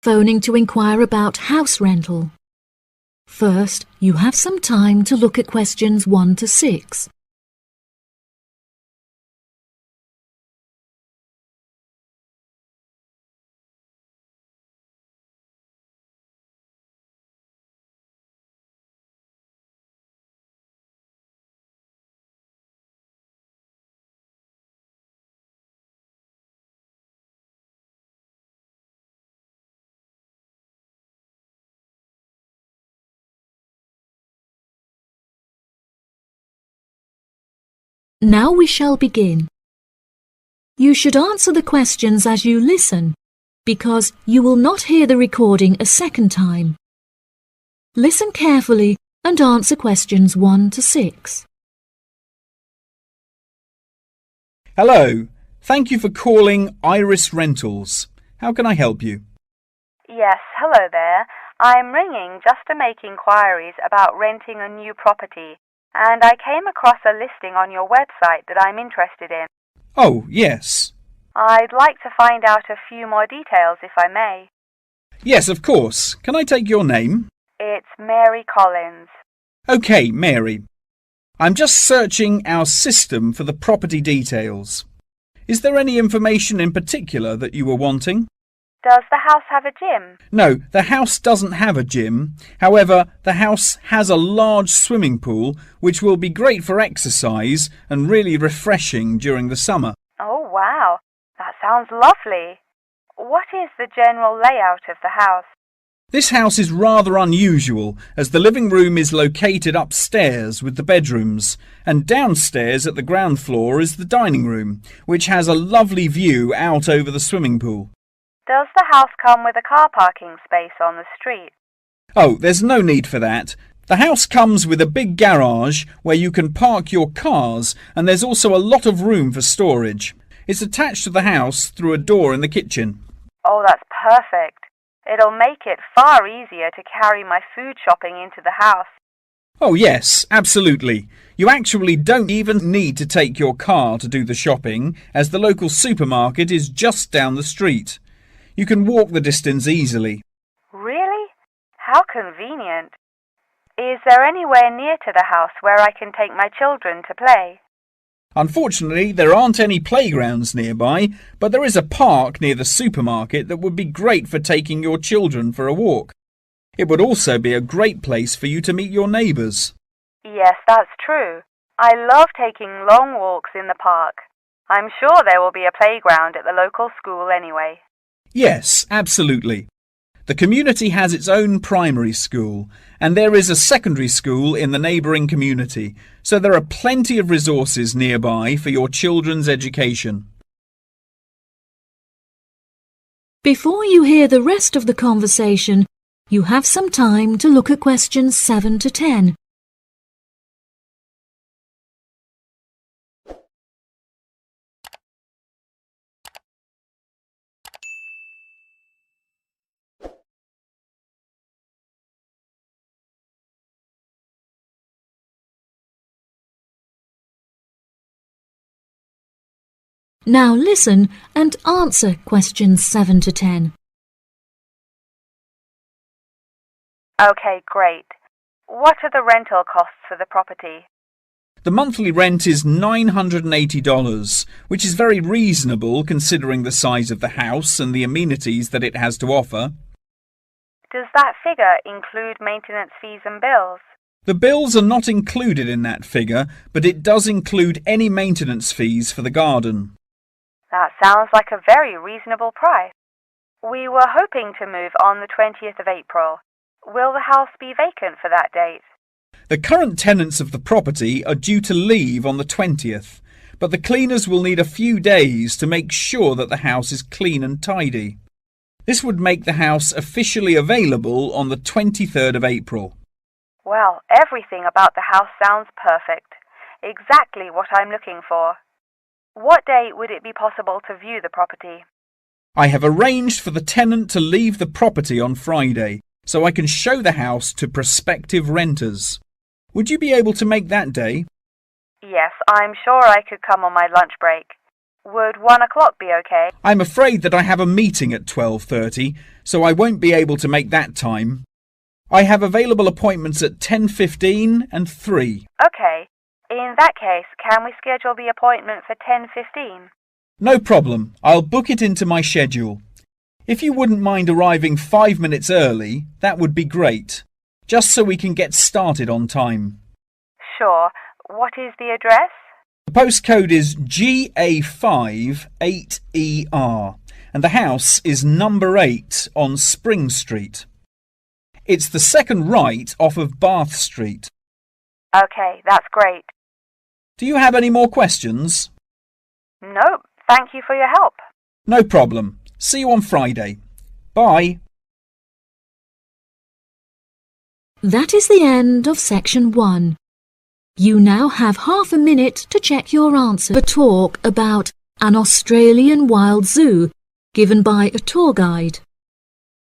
phoning to inquire about house rental. First, you have some time to look at questions 1 to 6. Now we shall begin. You should answer the questions as you listen, because you will not hear the recording a second time. Listen carefully and answer questions 1 to 6. Hello, thank you for calling Iris Rentals. How can I help you? Yes, hello there. I'm ringing just to make inquiries about renting a new property, and I came across a listing on your website that I'm interested in. Oh, yes. I'd like to find out a few more details if I may. Yes, of course. Can I take your name? It's Mary Collins. OK, Mary. I'm just searching our system for the property details. Is there any information in particular that you were wanting? Does the house have a gym? No, the house doesn't have a gym. However, the house has a large swimming pool, which will be great for exercise and really refreshing during the summer. Oh, wow. That sounds lovely. What is the general layout of the house? This house is rather unusual, as the living room is located upstairs with the bedrooms, and downstairs at the ground floor is the dining room, which has a lovely view out over the swimming pool. Does the house come with a car parking space on the street? Oh, there's no need for that. The house comes with a big garage where you can park your cars, and there's also a lot of room for storage. It's attached to the house through a door in the kitchen. Oh, that's perfect. It'll make it far easier to carry my food shopping into the house. Oh yes, absolutely. You actually don't even need to take your car to do the shopping, as the local supermarket is just down the street. You can walk the distance easily. Really? How convenient. Is there anywhere near to the house where I can take my children to play? Unfortunately, there aren't any playgrounds nearby, but there is a park near the supermarket that would be great for taking your children for a walk. It would also be a great place for you to meet your neighbours. Yes, that's true. I love taking long walks in the park. I'm sure there will be a playground at the local school anyway. Yes, absolutely. The community has its own primary school, and there is a secondary school in the neighbouring community, so there are plenty of resources nearby for your children's education. Before you hear the rest of the conversation, you have some time to look at questions 7 to 10. Now listen and answer questions 7 to 10. Okay, great. What are the rental costs for the property? The monthly rent is $980, which is very reasonable considering the size of the house and the amenities that it has to offer. Does that figure include maintenance fees and bills? The bills are not included in that figure, but it does include any maintenance fees for the garden. That sounds like a very reasonable price. We were hoping to move on the 20th of April. Will the house be vacant for that date? The current tenants of the property are due to leave on the 20th, but the cleaners will need a few days to make sure that the house is clean and tidy. This would make the house officially available on the 23rd of April. Well, everything about the house sounds perfect. Exactly what I'm looking for. What date would it be possible to view the property? I have arranged for the tenant to leave the property on Friday, so I can show the house to prospective renters. Would you be able to make that day? Yes, I'm sure I could come on my lunch break. Would 1 o'clock be okay? I'm afraid that I have a meeting at 12:30, so I won't be able to make that time. I have available appointments at 10:15 and 3. Okay. In that case, can we schedule the appointment for 10:15? No problem. I'll book it into my schedule. If you wouldn't mind arriving 5 minutes early, that would be great, just so we can get started on time. Sure. What is the address? The postcode is GA5 8ER, and the house is number 8 on Spring Street. It's the second right off of Bath Street. Okay, that's great. Do you have any more questions? Nope. Thank you for your help. No problem. See you on Friday. Bye. That is the end of section 1. You now have half a minute to check your answer. A talk about an Australian wild zoo given by a tour guide.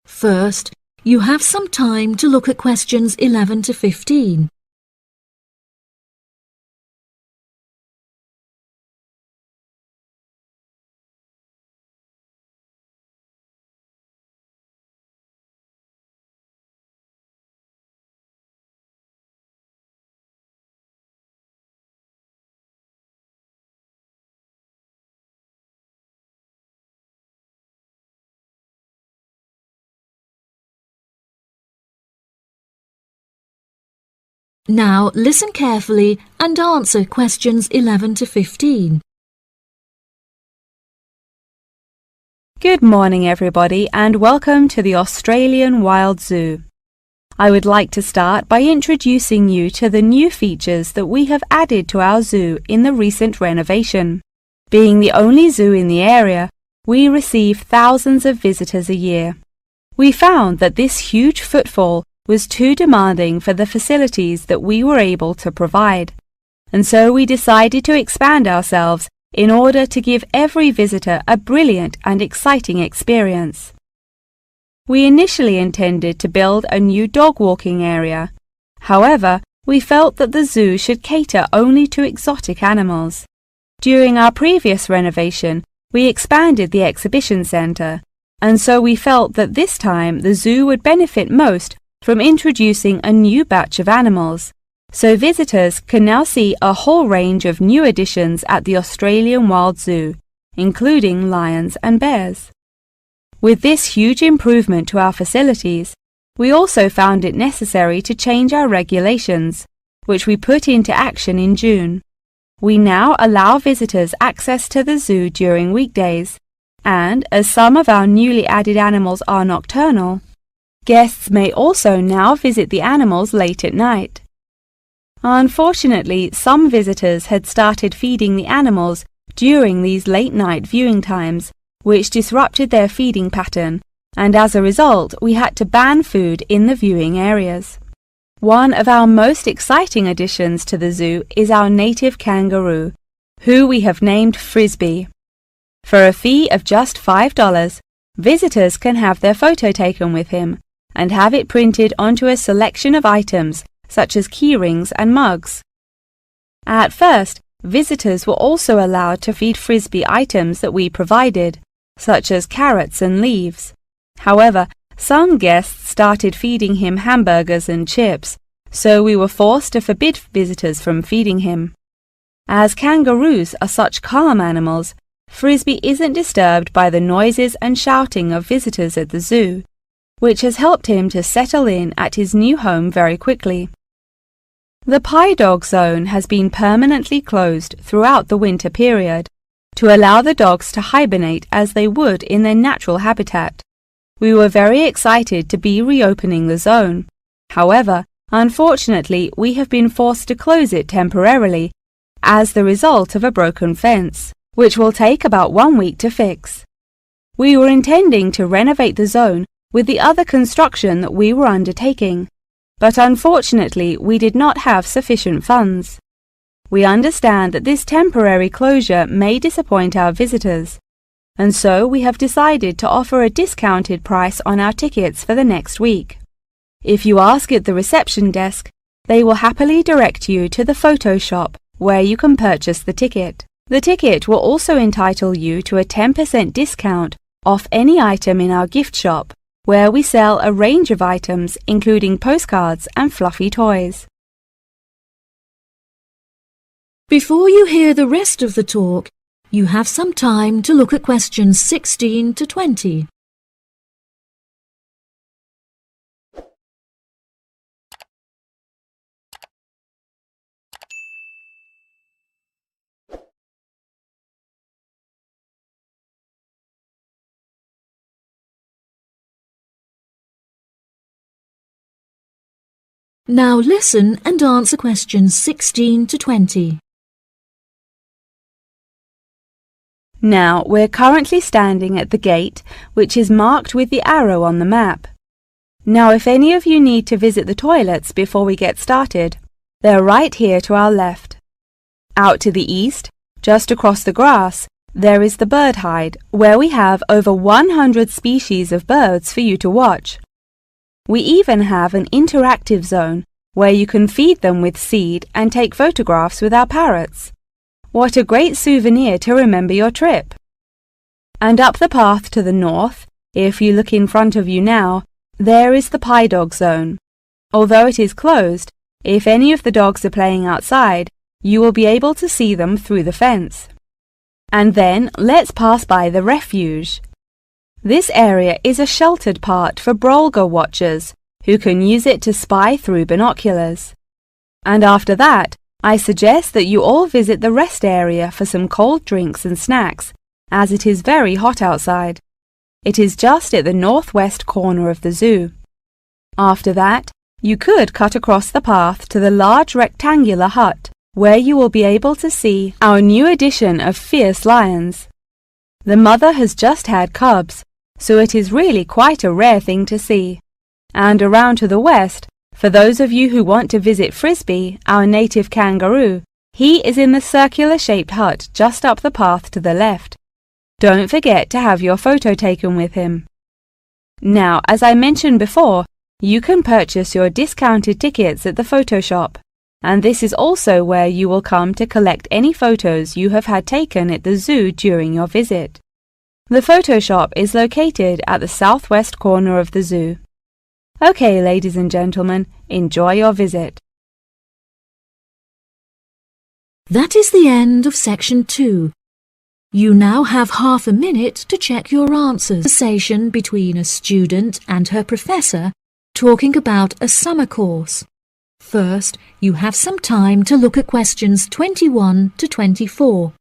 First, you have some time to look at questions 11 to 15. Now listen carefully and answer questions 11 to 15. Good morning everybody and welcome to the Australian Wild Zoo. I would like to start by introducing you to the new features that we have added to our zoo in the recent renovation. Being the only zoo in the area, we receive thousands of visitors a year. We found that this huge footfall was too demanding for the facilities that we were able to provide, and so we decided to expand ourselves in order to give every visitor a brilliant and exciting experience. We initially intended to build a new dog walking area. However, we felt that the zoo should cater only to exotic animals. During our previous renovation, we expanded the exhibition centre, and so we felt that this time the zoo would benefit most from introducing a new batch of animals, so visitors can now see a whole range of new additions at the Australian Wild Zoo, including lions and bears. With this huge improvement to our facilities, we also found it necessary to change our regulations, which we put into action in June. We now allow visitors access to the zoo during weekdays, and as some of our newly added animals are nocturnal, guests may also now visit the animals late at night. Unfortunately, some visitors had started feeding the animals during these late-night viewing times, which disrupted their feeding pattern, and as a result, we had to ban food in the viewing areas. One of our most exciting additions to the zoo is our native kangaroo, who we have named Frisbee. For a fee of just $5, visitors can have their photo taken with him and have it printed onto a selection of items such as keyrings and mugs. At first, visitors were also allowed to feed Frisbee items that we provided, such as carrots and leaves. However, some guests started feeding him hamburgers and chips, so we were forced to forbid visitors from feeding him. As kangaroos are such calm animals, Frisbee isn't disturbed by the noises and shouting of visitors at the zoo, which has helped him to settle in at his new home very quickly. The Pie Dog Zone has been permanently closed throughout the winter period to allow the dogs to hibernate as they would in their natural habitat. We were very excited to be reopening the zone. However, unfortunately, we have been forced to close it temporarily as the result of a broken fence, which will take about 1 week to fix. We were intending to renovate the zone with the other construction that we were undertaking, but unfortunately we did not have sufficient funds. We understand that this temporary closure may disappoint our visitors, and so we have decided to offer a discounted price on our tickets for the next week. If you ask at the reception desk, they will happily direct you to the photo shop where you can purchase the ticket. The ticket will also entitle you to a 10% discount off any item in our gift shop, where we sell a range of items including postcards and fluffy toys. Before you hear the rest of the talk, you have some time to look at questions 16 to 20. Now listen and answer questions 16 to 20. Now we're currently standing at the gate, which is marked with the arrow on the map. Now if any of you need to visit the toilets before we get started, they're right here to our left. Out to the east, just across the grass, there is the bird hide, where we have over 100 species of birds for you to watch. We even have an interactive zone where you can feed them with seed and take photographs with our parrots. What a great souvenir to remember your trip! And up the path to the north, if you look in front of you now, there is the pie dog zone. Although it is closed, if any of the dogs are playing outside, you will be able to see them through the fence. And then let's pass by the refuge. This area is a sheltered part for Brolga watchers, who can use it to spy through binoculars. And after that, I suggest that you all visit the rest area for some cold drinks and snacks, as it is very hot outside. It is just at the northwest corner of the zoo. After that, you could cut across the path to the large rectangular hut, where you will be able to see our new addition of fierce lions. The mother has just had cubs, so it is really quite a rare thing to see. And around to the west, for those of you who want to visit Frisbee, our native kangaroo, he is in the circular-shaped hut just up the path to the left. Don't forget to have your photo taken with him. Now, as I mentioned before, you can purchase your discounted tickets at the photo shop, and this is also where you will come to collect any photos you have had taken at the zoo during your visit. The photo shop is located at the southwest corner of the zoo. Okay, ladies and gentlemen, enjoy your visit. That is the end of section 2. You now have half a minute to check your answers. Conversation between a student and her professor talking about a summer course. First, you have some time to look at questions 21 to 24.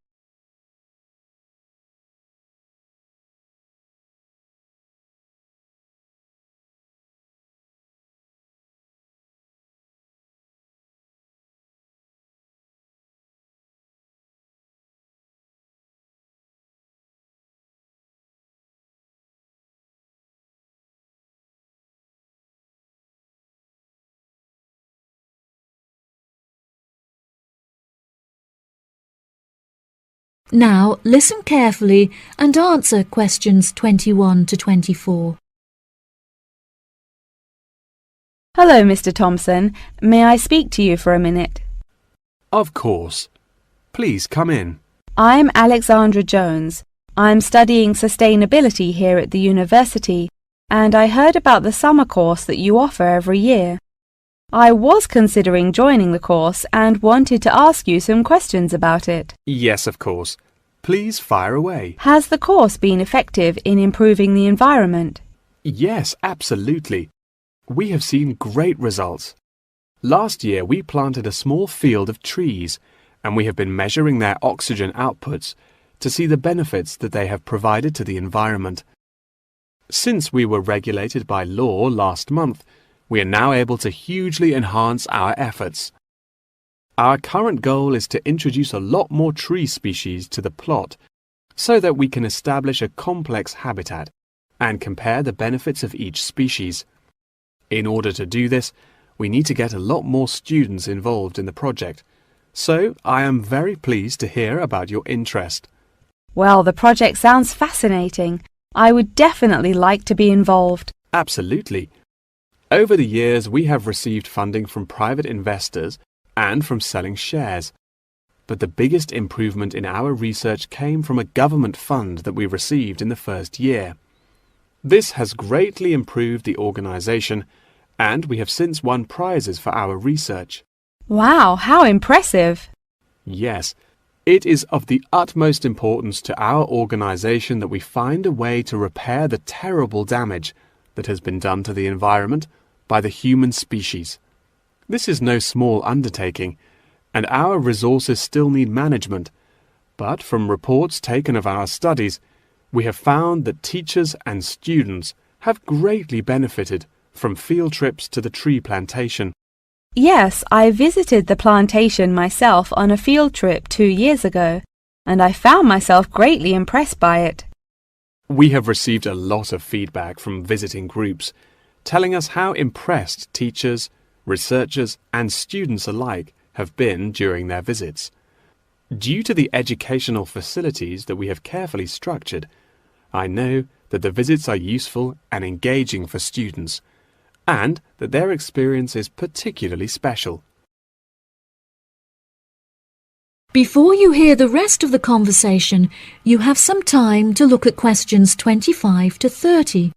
Now listen carefully and answer questions 21 to 24. Hello, Mr. Thompson. May I speak to you for a minute? Of course. Please come in. I'm Alexandra Jones. I'm studying sustainability here at the university, and I heard about the summer course that you offer every year. I was considering joining the course and wanted to ask you some questions about it. Yes, of course. Please fire away. Has the course been effective in improving the environment? Yes, absolutely. We have seen great results. Last year we planted a small field of trees, and we have been measuring their oxygen outputs to see the benefits that they have provided to the environment. Since we were regulated by law last month, we are now able to hugely enhance our efforts. Our current goal is to introduce a lot more tree species to the plot so that we can establish a complex habitat and compare the benefits of each species. In order to do this, we need to get a lot more students involved in the project. So I am very pleased to hear about your interest. Well, the project sounds fascinating. I would definitely like to be involved. Absolutely. Over the years, we have received funding from private investors and from selling shares. but the biggest improvement in our research came from a government fund that we received in the first year. This has greatly improved the organisation, and we have since won prizes for our research. Wow, how impressive! Yes, it is of the utmost importance to our organisation that we find a way to repair the terrible damage that has been done to the environment by the human species. This is no small undertaking, and our resources still need management, but from reports taken of our studies, we have found that teachers and students have greatly benefited from field trips to the tree plantation. Yes, I visited the plantation myself on a field trip 2 years ago, and I found myself greatly impressed by it. We have received a lot of feedback from visiting groups, telling us how impressed teachers, researchers and students alike have been during their visits. Due to the educational facilities that we have carefully structured, I know that the visits are useful and engaging for students, and that their experience is particularly special. Before you hear the rest of the conversation, you have some time to look at questions 25 to 30.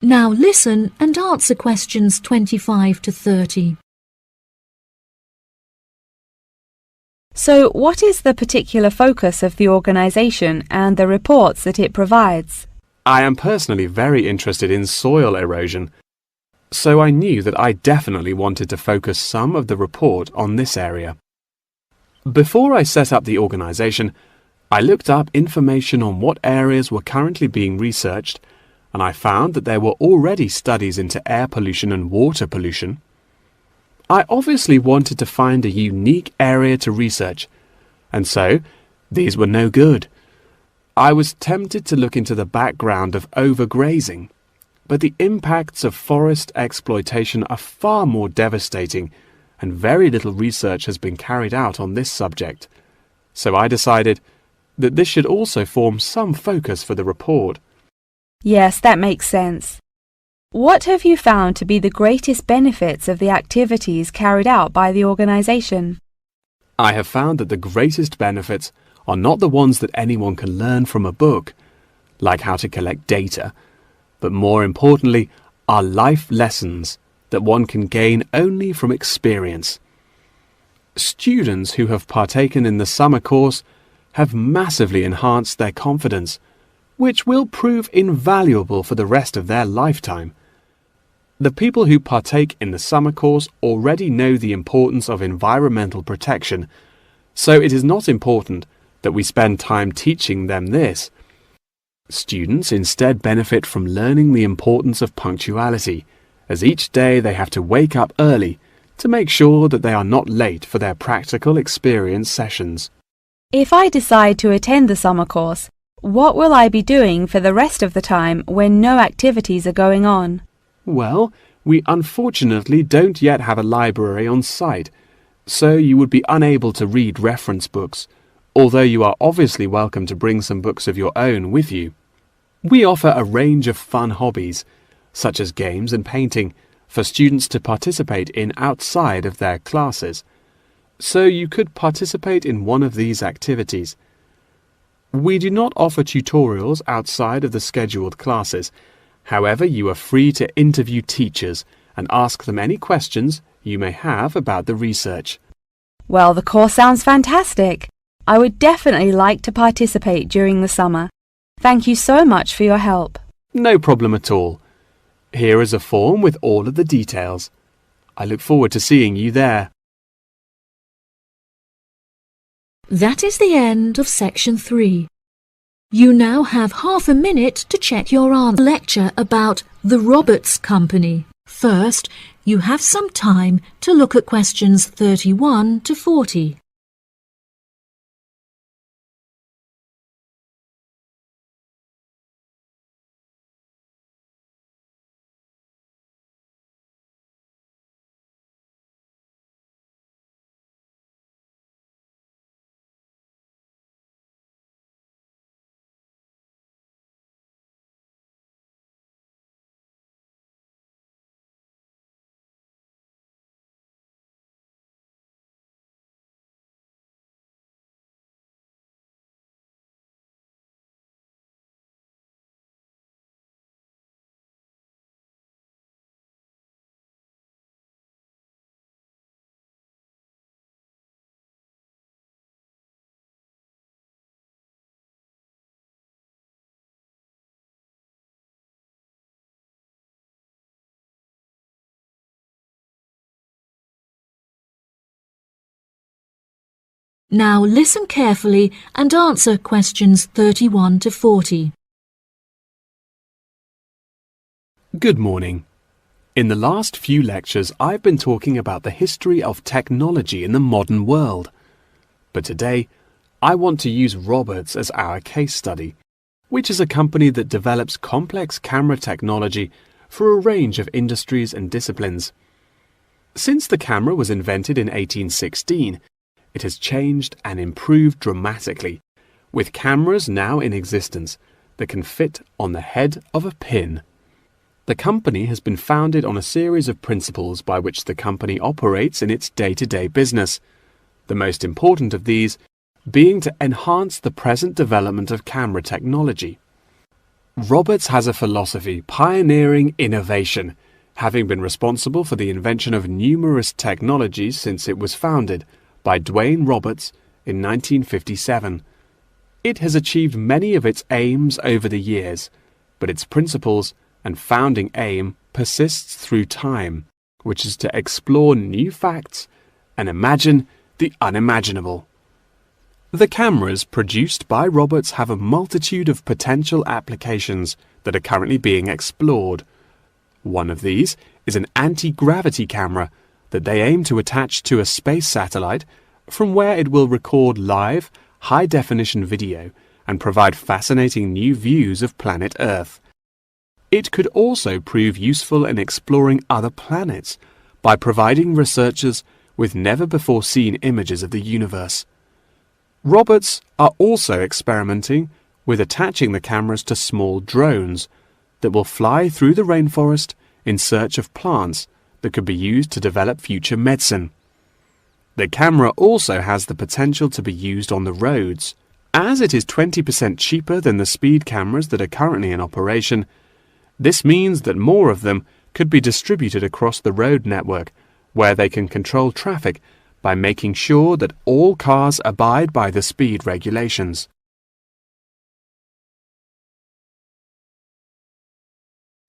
Now listen and answer questions 25 to 30. So, what is the particular focus of the organisation and the reports that it provides? I am personally very interested in soil erosion, so I knew that I definitely wanted to focus some of the report on this area. Before I set up the organisation, I looked up information on what areas were currently being researched, and I found that there were already studies into air pollution and water pollution. I obviously wanted to find a unique area to research, and so these were no good. I was tempted to look into the background of overgrazing, but the impacts of forest exploitation are far more devastating, and very little research has been carried out on this subject. So I decided that this should also form some focus for the report. Yes, that makes sense. What have you found to be the greatest benefits of the activities carried out by the organisation? I have found that the greatest benefits are not the ones that anyone can learn from a book, like how to collect data, but more importantly are life lessons that one can gain only from experience. Students who have partaken in the summer course have massively enhanced their confidence, which will prove invaluable for the rest of their lifetime. The people who partake in the summer course already know the importance of environmental protection, so it is not important that we spend time teaching them this. Students instead benefit from learning the importance of punctuality, as each day they have to wake up early to make sure that they are not late for their practical experience sessions. If I decide to attend the summer course, what will I be doing for the rest of the time when no activities are going on? Well, we unfortunately don't yet have a library on site, so you would be unable to read reference books, although you are obviously welcome to bring some books of your own with you. We offer a range of fun hobbies, such as games and painting, for students to participate in outside of their classes, so you could participate in one of these activities. We do not offer tutorials outside of the scheduled classes. However, you are free to interview teachers and ask them any questions you may have about the research. Well, the course sounds fantastic. I would definitely like to participate during the summer. Thank you so much for your help. No problem at all. Here is a form with all of the details. I look forward to seeing you there. That is the end of section 3. You now have half a minute to check your answer. Lecture about the Roberts Company. First, you have some time to look at questions 31 to 40. Now listen carefully and answer questions 31 to 40. Good morning. In the last few lectures, I've been talking about the history of technology in the modern world. But today, I want to use Roberts as our case study, which is a company that develops complex camera technology for a range of industries and disciplines. Since the camera was invented in 1816, it has changed and improved dramatically, with cameras now in existence that can fit on the head of a pin. The company has been founded on a series of principles by which the company operates in its day-to-day business, the most important of these being to enhance the present development of camera technology. Roberts has a philosophy pioneering innovation, having been responsible for the invention of numerous technologies since it was founded by Dwayne Roberts in 1957. It has achieved many of its aims over the years, but its principles and founding aim persists through time, which is to explore new facts and imagine the unimaginable. The cameras produced by Roberts have a multitude of potential applications that are currently being explored. One of these is an anti-gravity camera that they aim to attach to a space satellite from where it will record live, high-definition video and provide fascinating new views of planet Earth. It could also prove useful in exploring other planets by providing researchers with never-before-seen images of the universe. Roberts are also experimenting with attaching the cameras to small drones that will fly through the rainforest in search of plants that could be used to develop future medicine. The camera also has the potential to be used on the roads. As it is 20% cheaper than the speed cameras that are currently in operation, this means that more of them could be distributed across the road network, where they can control traffic by making sure that all cars abide by the speed regulations.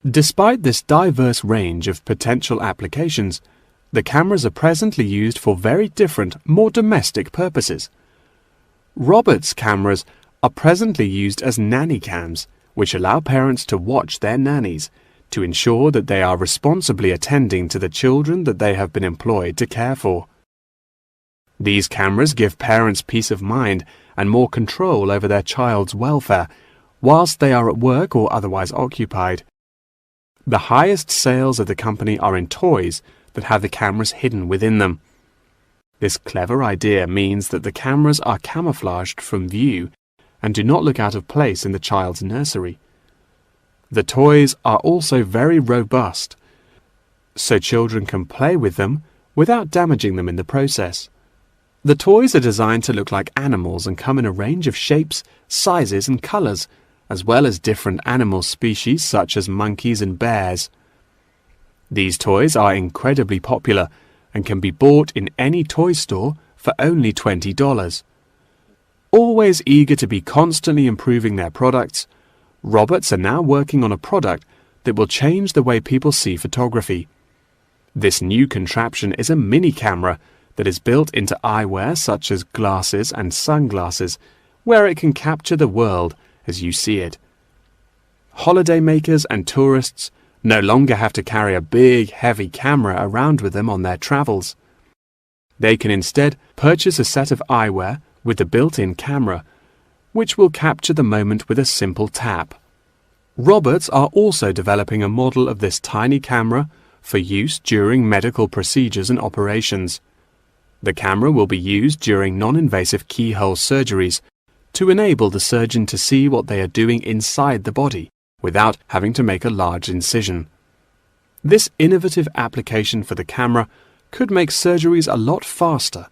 Despite this diverse range of potential applications, the cameras are presently used for very different, more domestic purposes. Roberts cameras are presently used as nanny cams, which allow parents to watch their nannies to ensure that they are responsibly attending to the children that they have been employed to care for. These cameras give parents peace of mind and more control over their child's welfare whilst they are at work or otherwise occupied. The highest sales of the company are in toys that have the cameras hidden within them. This clever idea means that the cameras are camouflaged from view and do not look out of place in the child's nursery. The toys are also very robust, so children can play with them without damaging them in the process. The toys are designed to look like animals and come in a range of shapes, sizes and colors, as well as different animal species such as monkeys and bears. These toys are incredibly popular and can be bought in any toy store for only $20. Always eager to be constantly improving their products, Roberts are now working on a product that will change the way people see photography. This new contraption is a mini camera that is built into eyewear such as glasses and sunglasses, where it can capture the world as you see it. Holidaymakers and tourists no longer have to carry a big, heavy camera around with them on their travels. They can instead purchase a set of eyewear with the built-in camera, which will capture the moment with a simple tap. Roberts are also developing a model of this tiny camera for use during medical procedures and operations. The camera will be used during non-invasive keyhole surgeries to enable the surgeon to see what they are doing inside the body without having to make a large incision. This innovative application for the camera could make surgeries a lot faster,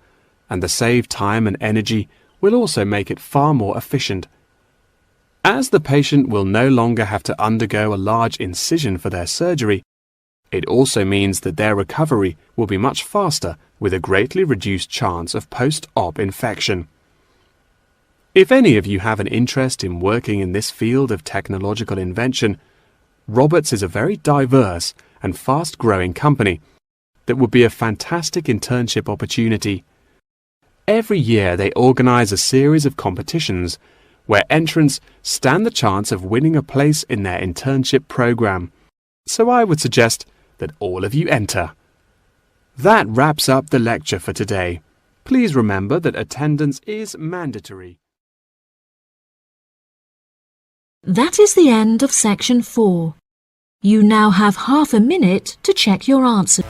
and the saved time and energy will also make it far more efficient. As the patient will no longer have to undergo a large incision for their surgery, it also means that their recovery will be much faster with a greatly reduced chance of post-op infection. If any of you have an interest in working in this field of technological invention, Roberts is a very diverse and fast-growing company that would be a fantastic internship opportunity. Every year they organise a series of competitions where entrants stand the chance of winning a place in their internship programme. So I would suggest that all of you enter. That wraps up the lecture for today. Please remember that attendance is mandatory. That is the end of section 4. You now have half a minute to check your answer.